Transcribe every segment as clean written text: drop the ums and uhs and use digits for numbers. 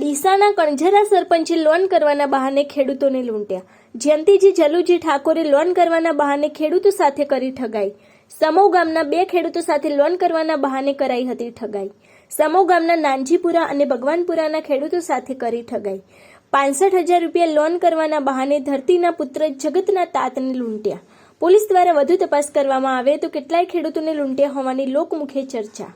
ડીસાના કણઝરા સરપંચે loan કરવાના બહાને ખેડૂતોને લૂંટ્યા. જયંતિજી જલુજી ઠાકોરે લોન કરવાના બહાને ખેડૂતો સાથે કરી ઠગાઈ. સમો ગામના 2 ખેડૂતો સાથે લોન કરવાના બહાને કરાઈ હતી ઠગાઈ. સમો ગામના નાનજીપુરા અને ભગવાનપુરાના ખેડૂતો સાથે કરી ઠગાઈ. 65,000 રૂપિયા લોન કરવાના બહાને ધરતીના પુત્ર જગતના તાતને લૂંટ્યા. પોલીસ દ્વારા વધુ તપાસ કરવામાં આવે તો કેટલાય ખેડૂતોને લૂંટ્યા હોવાની લોકમુખે ચર્ચા.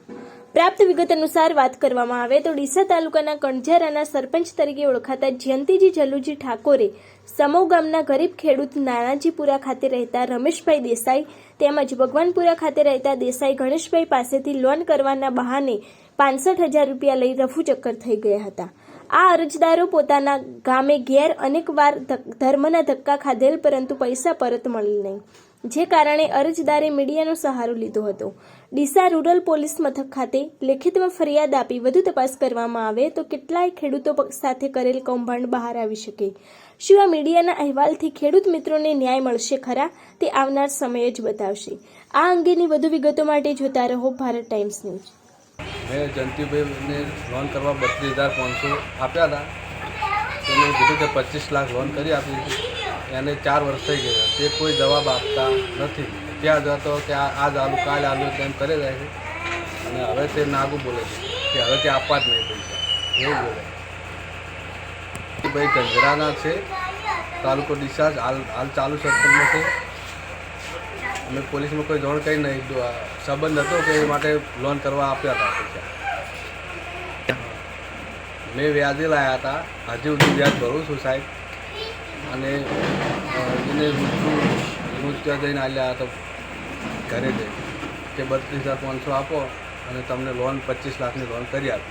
પ્રાપ્ત વિગત અનુસાર વાત કરવામાં આવે તો ડીસા તાલુકાના કણઝરાના સરપંચ તરીકે ઓળખાતા જયંતિજી જલુજી ઠાકોરે સમો ગામના ગરીબ ખેડૂત નાનાજીપુરા ખાતે રહેતા રમેશભાઈ દેસાઈ તેમજ ભગવાનપુરા ખાતે રહેતા દેસાઈ ગણેશભાઈ પાસેથી લોન કરવાના બહાને 65,000 રૂપિયા લઈ રફુચક્કર થઈ ગયા હતા. આ અરજદારો પોતાના ગામે ઘેર અનેકવાર ધર્મના ધક્કા ખાધેલ પરંતુ પૈસા પરત મળી નહીં, જે કારણે અરજદારે મીડિયાનો સહારો લીધો હતો. ડીસા રૂરલ પોલીસ મથક ખાતે લેખિતમાં ફરિયાદ આપી વધુ તપાસ કરવામાં આવે તો કેટલાય ખેડૂતો સાથે કરેલ કૌભાંડ બહાર આવી શકે. શું આ મીડિયાના અહેવાલથી ખેડૂત મિત્રોને ન્યાય મળશે ખરા? તે આવનાર સમય જ બતાવશે. આ અંગેની વધુ વિગતો માટે જોતા રહો ભારત ટાઈમ્સ ન્યૂઝ. મેં જયંતિભાઈને લોન કરવા 32,500 આપ્યા હતા. એને કીધું કે 25 લાખ લોન કરી આપી હતી. એને 4 વર્ષ થઈ ગયા, તે કોઈ જવાબ આપતા નથી. ત્યાં જતો કે આજ આલુ કાલ આલુ તેમ કરે જાય છે અને હવે તે નાગું બોલે છે કે હવે તે આપવા જ નહીં પૈસા, એવું બોલે. ભાઈ કણઝરાના છે, તાલુકો ડીસા હાલ ચાલુ સરપંચમાં છે. અમે પોલીસમાં કોઈ જાણ કરી નહીં, સંબંધ હતો કે એ માટે લોન કરવા આપ્યા હતા પૈસા. મેં વ્યાજે લાવ્યા હતા, હજી સુધી વ્યાજ ભરું છું સાહેબ. અને એને ત્યાં જઈને આવ્યા તો ઘરે જઈ કે 32,500 આપો અને તમને લોન 25 લાખની લોન કરી આપી.